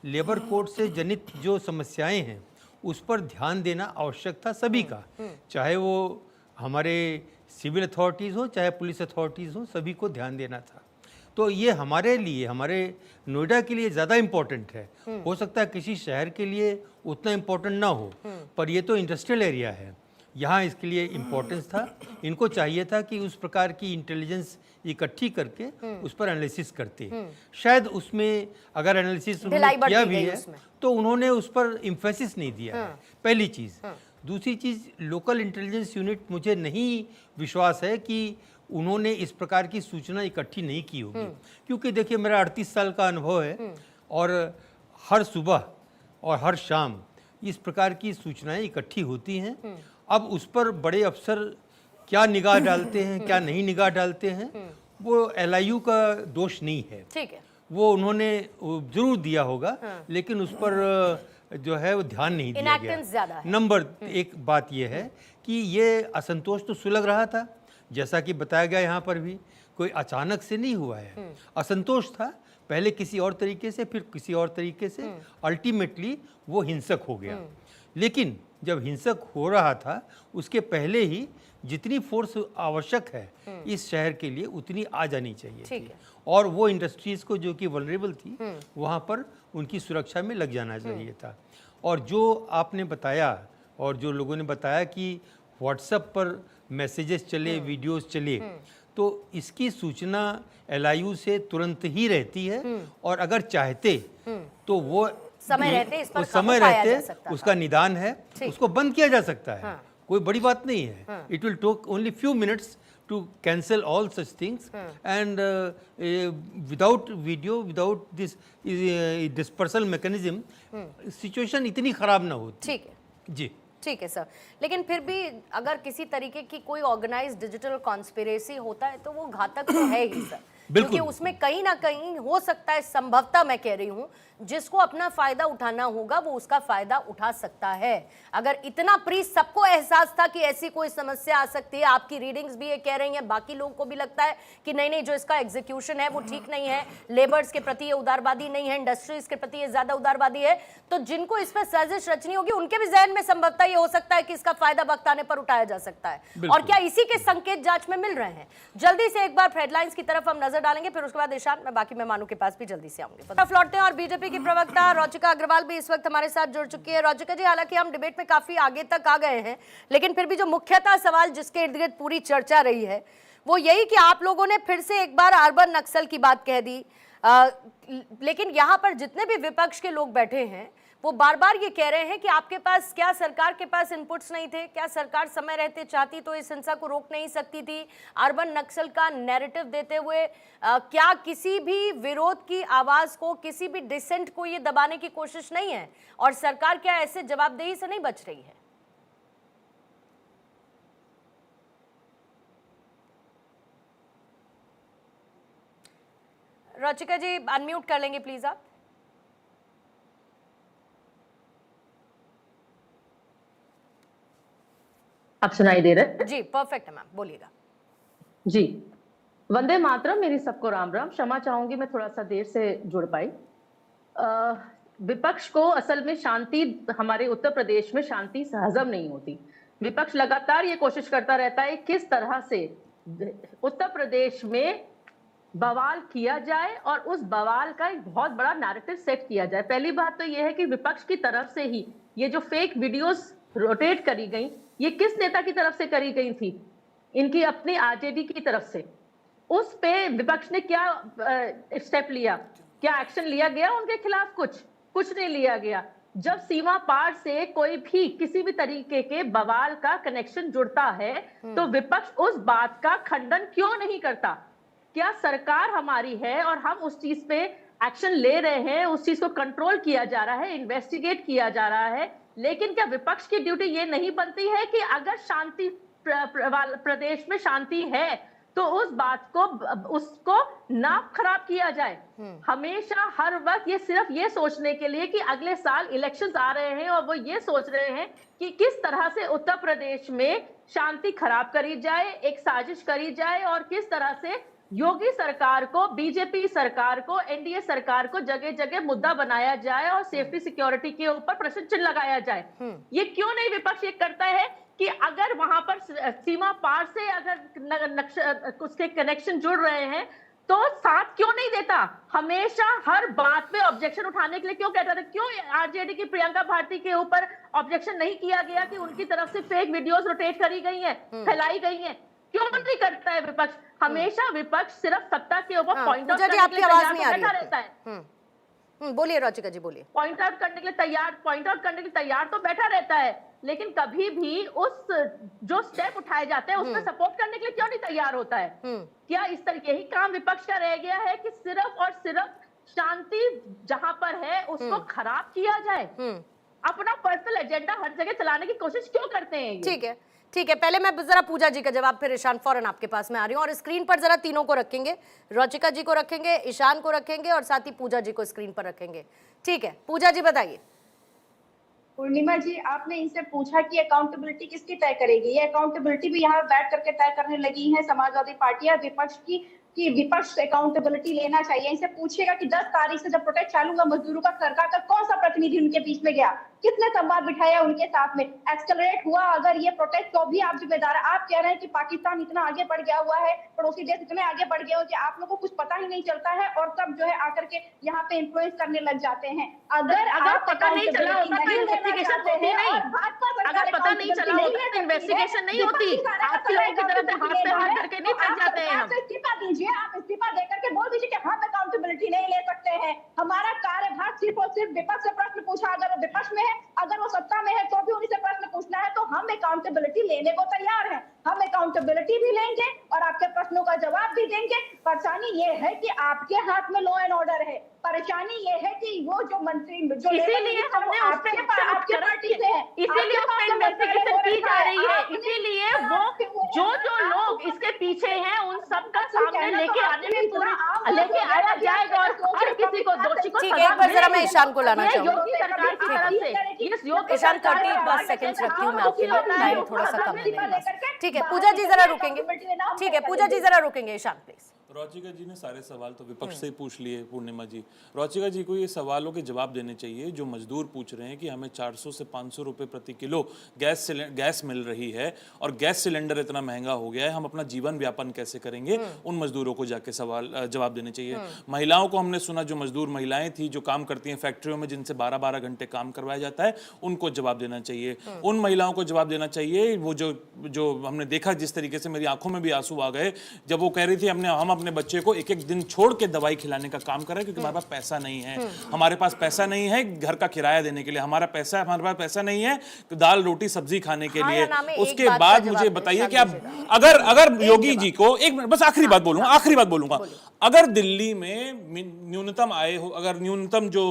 लेबर कोड से जनित जो समस्याएं हैं उस पर ध्यान देना आवश्यक था सभी का, चाहे वो हमारे सिविल अथॉरिटीज़ हो चाहे पुलिस अथॉरिटीज़ हो, सभी को ध्यान देना था। तो ये हमारे लिए, हमारे नोएडा के लिए ज़्यादा इम्पोर्टेंट है। हो सकता है किसी शहर के लिए उतना इम्पोर्टेंट ना हो, पर ये तो इंडस्ट्रियल एरिया है, यहाँ इसके लिए इम्पोर्टेंस था। इनको चाहिए था कि उस प्रकार की इंटेलिजेंस इकट्ठी करके उस पर एनालिसिस करते। शायद उसमें अगर एनालिसिस किया भी है तो उन्होंने उस पर इम्फेसिस नहीं दिया है, पहली चीज़। दूसरी चीज़, लोकल इंटेलिजेंस यूनिट, मुझे नहीं विश्वास है कि उन्होंने इस प्रकार की सूचना इकट्ठी नहीं की होगी, क्योंकि देखिए मेरा 38 साल का अनुभव है और हर सुबह और हर शाम इस प्रकार की सूचनाएं इकट्ठी होती हैं। अब उस पर बड़े अफसर क्या निगाह डालते हैं, क्या नहीं निगाह डालते हैं, वो LIU का दोष नहीं है। ठीक है, वो उन्होंने जरूर दिया होगा, लेकिन उस पर जो है वो ध्यान नहीं दिया गया। नंबर एक बात यह है कि ये असंतोष तो सुलग रहा था, जैसा कि बताया गया यहाँ पर भी, कोई अचानक से नहीं हुआ है। असंतोष था, पहले किसी और तरीके से, फिर किसी और तरीके से, अल्टीमेटली वो हिंसक हो गया। लेकिन जब हिंसक हो रहा था उसके पहले ही जितनी फोर्स आवश्यक है इस शहर के लिए उतनी आ जानी चाहिए ठीक थी। है। और वो इंडस्ट्रीज को जो कि वल्नरेबल थी वहाँ पर उनकी सुरक्षा में लग जाना चाहिए था। और जो आपने बताया और जो लोगों ने बताया कि व्हाट्सएप पर मैसेजेस चले, वीडियोस चले, तो इसकी सूचना LIU से तुरंत ही रहती है और अगर चाहते तो वो समय रहते इस पर समय काबू पाया रहते जा सकता था। उसका निदान है, ठीक। उसको बंद किया जा सकता है। हाँ। कोई बड़ी बात नहीं है। It will take only few minutes to cancel all such things and without video, without this dispersal mechanism, situation इतनी खराब ना होती। ठीक है, जी ठीक है सर। लेकिन फिर भी अगर किसी तरीके की कोई ऑर्गेनाइज्ड डिजिटल कॉन्स्पिरेसी होता है तो वो घातक तो है ही सर, क्योंकि उसमें कहीं ना कहीं हो सकता है, संभवतः मैं कह रही हूँ, जिसको अपना फायदा उठाना होगा वो उसका फायदा उठा सकता है। अगर इतना प्री सबको एहसास था कि ऐसी कोई समस्या आ सकती है, आपकी रीडिंग्स भी ये कह रही हैं, बाकी लोगों को भी लगता है कि नहीं नहीं जो इसका एग्जीक्यूशन है वो ठीक नहीं है, लेबर्स के प्रति ये उदारवादी नहीं है, इंडस्ट्रीज के प्रति ये ज्यादा उदारवादी है, तो जिनको इस पर साजिश रचनी होगी उनके भी जहन में संभवतः ये हो सकता है कि इसका फायदा वक्त आने पर उठाया जा सकता है। और क्या इसी के संकेत जांच में मिल रहे हैं? जल्दी से एक बार हेडलाइंस की तरफ हम नजर डालेंगे, फिर उसके बाद ईशान मैं बाकी मेहमानों के पास भी जल्दी से आऊंगी। लौटते हैं और बीजेपी की प्रवक्ता रोचिका अग्रवाल भी इस वक्त हमारे साथ जुड़ चुकी है। रोचिका जी, हालांकि हम डिबेट में काफी आगे तक आ गए हैं, लेकिन फिर भी जो मुख्यतः सवाल जिसके इर्द गिर्द पूरी चर्चा रही है वो यही कि आप लोगों ने फिर से एक बार अर्बन नक्सल की बात कह दी, लेकिन यहाँ पर जितने भी विपक्ष के लोग बैठे हैं वो बार बार ये कह रहे हैं कि आपके पास, क्या सरकार के पास इनपुट्स नहीं थे? क्या सरकार समय रहते चाहती तो इस हिंसा को रोक नहीं सकती थी? अर्बन नक्सल का नैरेटिव देते हुए क्या किसी भी विरोध की आवाज को, किसी भी डिसेंट को ये दबाने की कोशिश नहीं है? और सरकार क्या ऐसे जवाबदेही से नहीं बच रही है? रोचिका जी अनम्यूट कर लेंगे प्लीज आप। आप सुनाई दे रहे? जी परफेक्ट है मैम, बोलिएगा। जी, वंदे मातरम। मेरी सबको राम राम। क्षमा चाहूंगी मैं थोड़ा सा देर से जुड़ पाई। विपक्ष को असल में शांति, हमारे उत्तर प्रदेश में शांति हजम नहीं होती। विपक्ष लगातार ये कोशिश करता रहता है किस तरह से उत्तर प्रदेश में बवाल किया जाए और उस बवाल का एक बहुत बड़ा नैरेटिव सेट किया जाए। पहली बात तो ये है कि विपक्ष की तरफ से ही ये जो फेक वीडियोस रोटेट करी गई, ये किस नेता की तरफ से करी गई थी? इनकी अपनी आरजेडी की तरफ से। उस पे विपक्ष ने क्या स्टेप लिया, क्या एक्शन लिया गया उनके खिलाफ? कुछ नहीं लिया गया। जब सीमा पार से कोई भी किसी भी तरीके के बवाल का कनेक्शन जुड़ता है तो विपक्ष उस बात का खंडन क्यों नहीं करता? क्या सरकार हमारी है और हम उस चीज पे एक्शन ले रहे हैं, उस चीज को कंट्रोल किया जा रहा है, इन्वेस्टिगेट किया जा रहा है, लेकिन क्या विपक्ष की ड्यूटी ये नहीं बनती है कि अगर शांति प्रदेश में शांति है तो उस बात को, उसको ना खराब किया जाए? हमेशा हर वक्त ये सिर्फ ये सोचने के लिए कि अगले साल इलेक्शंस आ रहे हैं और वो ये सोच रहे हैं कि किस तरह से उत्तर प्रदेश में शांति खराब करी जाए, एक साजिश करी जाए और किस तरह से योगी सरकार को, बीजेपी सरकार को, एनडीए सरकार को जगह जगह मुद्दा बनाया जाए और सेफ्टी सिक्योरिटी के ऊपर प्रश्न चिन्ह लगाया जाए। ये क्यों नहीं विपक्ष ये करता है कि अगर वहां पर सीमा पार से अगर उसके कनेक्शन जुड़ रहे हैं तो साथ क्यों नहीं देता? हमेशा हर बात पे ऑब्जेक्शन उठाने के लिए क्यों कहता था? क्यों आरजेडी की प्रियंका भारती के ऊपर ऑब्जेक्शन नहीं किया गया कि उनकी तरफ से फेक वीडियोस रोटेट करी गई हैं, फैलाई गई हैं? क्यों नहीं करता है विपक्ष? हमेशा विपक्ष सिर्फ सत्ता के ऊपर पॉइंट आउट करने के लिए तैयार रहता है। बोलिए रोचिका जी, बोलिए। पॉइंट आउट करने के लिए तैयार तो बैठा रहता है, लेकिन कभी भी उस जो स्टेप उठाए जाते हैं उसमें सपोर्ट करने के लिए क्यों नहीं तैयार होता है? क्या इस तरह यही काम विपक्ष का रह गया है कि सिर्फ और सिर्फ शांति जहां पर है उसको खराब किया जाए? अपना पर्सनल एजेंडा हर जगह चलाने की कोशिश क्यों करते हैं? ठीक है, पहले मैं जरा पूजा जी का जवाब, फिर ईशान फौरन आपके पास में आ रही हूँ। और स्क्रीन पर जरा तीनों को रखेंगे, रोचिका जी को रखेंगे, ईशान को रखेंगे और साथ ही पूजा जी को स्क्रीन पर रखेंगे। ठीक है, पूजा जी बताइए। पूर्णिमा जी, आपने इनसे पूछा कि अकाउंटेबिलिटी किसकी तय करेगी? ये अकाउंटेबिलिटी भी यहाँ बैठ करके तय करने लगी है समाजवादी पार्टियां, विपक्ष की कि विपक्ष अकाउंटेबिलिटी लेना चाहिए। इनसे पूछिएगा कि 10 तारीख से जब प्रोटेस्ट चालू हुआ मजदूरों का, सरकार का कौन सा प्रतिनिधि उनके बीच में गया, किसने संवाद बिठाया उनके साथ में, एक्सेलरेट हुआ अगर ये प्रोटेस्ट तो भी आप जिम्मेदार है। आप कह रहे हैं कि पाकिस्तान इतना आगे बढ़ गया हुआ है, पड़ोसी देश इतने आगे बढ़ गए हो कि आप लोगों को कुछ पता ही नहीं चलता है और तब जो है आकर के यहाँ पे इन्फ्लुएंस करने लग जाते हैं। अगर पता नहीं चला होता तो इन्वेस्टिगेशन होती नहीं, अगर पता नहीं चला होता तो इन्वेस्टिगेशन नहीं होती। आपके लोगों की तरफ से हाथ पे हाथ करके नहीं फंस जाते हैं हम। इस्तीफा दीजिए, आप इस्तीफा देकर के बोल दीजिए कि हम अकाउंटेबिलिटी नहीं ले सकते हैं। हमारा कार्यभार सिर्फ और सिर्फ विपक्ष से प्रश्न पूछा, अगर वो विपक्ष में है, अगर वो सत्ता में है तो भी उन्हीं से प्रश्न पूछना है, तो हम अकाउंटेबिलिटी लेने को तैयार हैं। हम अकाउंटेबिलिटी भी लेंगे और आपके प्रश्नों का जवाब भी देंगे। परेशानी ये है कि आपके हाथ में लॉ एंड ऑर्डर है, परेशानी ये है कि वो जो मंत्री जो इसीलिए हमने आपके पार्टी से है, इसीलिए उस पर इन्वेस्टिगेशन की जा रही है, इसीलिए वो जो लोग इसके पीछे हैं उन सबका सामने लेके आने में पूरा लेके आया जाएगा और हर किसी को दोषी को ठीक है, एक बार जरा मैं ईशान को लाना चाहूंगी। योगी सरकार की तरफ से इस योगी ईशान 30 सेकंड्स रखती हूँ मैं आपके लिए, टाइम थोड़ा सा कम है मेरे पास। ठीक है पूजा जी जरा रुकेंगे, ठीक है पूजा जी जरा रुकेंगे। ईशान प्लीज। रुचिका जी ने सारे सवाल तो विपक्ष से ही पूछ लिए पूर्णिमा जी। रुचिका जी को ये सवालों के जवाब देने चाहिए जो मजदूर पूछ रहे हैं कि हमें 400 से 500 रुपए प्रति किलो गैस मिल रही है और गैस सिलेंडर इतना महंगा हो गया है, हम अपना जीवन व्यापन कैसे करेंगे, उन मजदूरों को जाके जवाब देने चाहिए। महिलाओं को हमने सुना, जो मजदूर महिलाएं थी जो काम करती हैं फैक्ट्रियों में जिनसे 12-12 घंटे काम करवाया जाता है, उनको जवाब देना चाहिए। उन महिलाओं को जवाब देना चाहिए वो जो हमने देखा, जिस तरीके से मेरी आंखों में भी आंसू आ गए जब वो कह रही थी हम अपने बच्चे को एक दिन छोड़ के दवाई खिलाने का काम कर रहे हैं क्योंकि हमारे पास पैसा नहीं है, हमारे पास पैसा नहीं है घर का किराया देने के लिए, हमारे पास पैसा नहीं है दाल रोटी सब्जी खाने के लिए। उसके बाद मुझे बताइए कि आप अगर योगी जी को एक मिनट बस आखिरी बात बोलूंगा, अगर दिल्ली में न्यूनतम आय हो, अगर न्यूनतम जो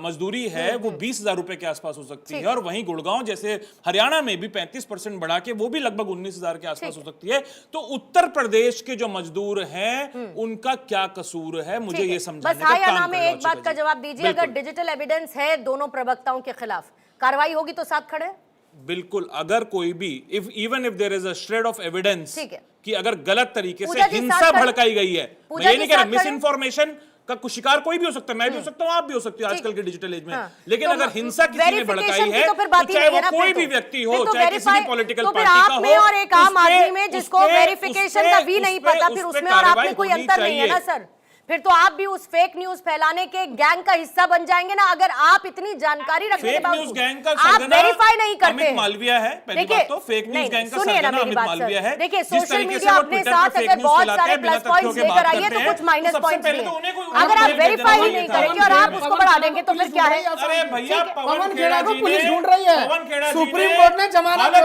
मजदूरी है वो 20,000 रुपए के आसपास हो सकती है और वहीं गुड़गांव जैसे हरियाणा में भी 35% बढ़ा के वो भी लगभग 19,000 के आसपास हो सकती है, तो उत्तर प्रदेश के जो मजदूर हैं उनका क्या कसूर है, मुझे ये समझाने का काम में एक बात का जवाब दीजिए। अगर डिजिटल एविडेंस है दोनों प्रवक्ताओं के खिलाफ, कार्रवाई होगी तो साथ खड़े? बिल्कुल, अगर कोई भी even if there is a shred of evidence कि अगर गलत तरीके से हिंसा भड़काई गई है, मैं ये नहीं कह रहा मिस इन्फॉर्मेशन का कुछ शिकार कोई भी हो सकता है, मैं भी हो सकता हूं, आप भी हो सकते हो आजकल के डिजिटल एज में, लेकिन अगर हिंसा किसी ने भड़काई है तो चाहे वो कोई भी व्यक्ति हो, चाहे किसी भी पॉलिटिकल पार्टी का हो, और एक आम आदमी में जिसको वेरिफिकेशन का भी नहीं पता, फिर उसमें और आप में कोई अंतर नहीं है ना सर। फिर तो आप भी उस फेक न्यूज फैलाने के गैंग का हिस्सा बन जाएंगे ना, अगर आप इतनी जानकारी रखने के बावजूद आप वेरीफाई नहीं करते। अमित मालविया है पहली बात तो, फेक न्यूज गैंग का सुनिए ना मेरी बात सर। देखिए सोशल मीडिया अपने साथ अगर बहुत सारे प्लस पॉइंट्स लेकर आइए तो कुछ माइनस पॉइंट्स भी हैं। अगर आप वेरीफाई ही नहीं करेंगे और आप उसको बढ़ा देंगे तो फिर क्या है? अरे भैया पवन खेड़ा को पुलिस ढूंढ रही है, सुप्रीम कोर्ट ने जमानत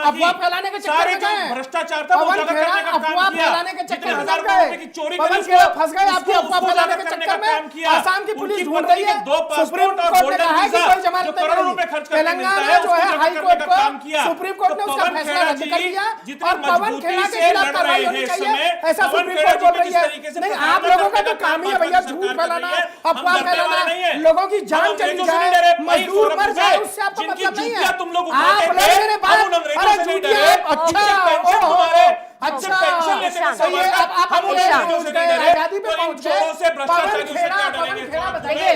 अफवाह फैलाने के चक्कर में गए, भ्रष्टाचार था पवन खेड़ा अफवाह फैलाने के चक्कर में गए, पवन खेड़ा फंस गए आपकी अफवाह फैलाने के चक्कर में। आसाम की पुलिस ढूंढ रही है, सुप्रीम कोर्ट ने कहा है कि कोई जमानत नहीं मिली, तेलंगाना जो है हाई कोर्ट को सुप्रीम कोर्ट ने उसका फैसला रद्द कर दिया और पवन खेड़ा के खिलाफ कार्रवाई होनी चाहिए, ऐसा सुप्रीम कोर्ट बोल रही है। नहीं, आप लोगों का तो काम ही है भैया झूठ फैलाना, अफवाह फैलाना, लोगों की जान चली जाए, मजदूर मर जाए, उससे आपको मतलब नहीं है। आप लोगों ने बात अरे झूठिया, अच्छा आजादी पे पहुंच देखिए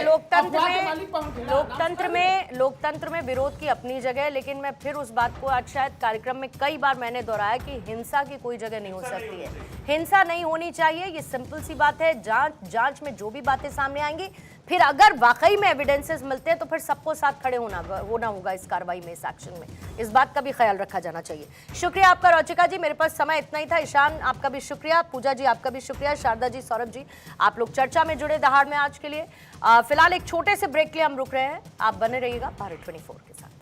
लोकतंत्र में विरोध की अपनी जगह है, लेकिन मैं फिर उस बात को आज शायद कार्यक्रम में कई बार मैंने दोहराया कि हिंसा की कोई जगह नहीं हो सकती है, हिंसा नहीं होनी चाहिए, ये सिंपल सी बात है। जांच में जो भी बातें सामने आएंगी, फिर अगर वाकई में एविडेंसेस मिलते हैं तो फिर सबको साथ खड़े होना होगा इस कार्रवाई में, इस एक्शन में। इस बात का भी ख्याल रखा जाना चाहिए। शुक्रिया आपका रुचिका जी, मेरे पास समय इतना ही था। ईशान आपका भी शुक्रिया, पूजा जी आपका भी शुक्रिया, शारदा जी, सौरभ जी, आप लोग चर्चा में जुड़े दहाड़ में आज के लिए। फिलहाल एक छोटे से ब्रेक के लिए हम रुक रहे हैं, आप बने रहिएगा भारत 24 के साथ।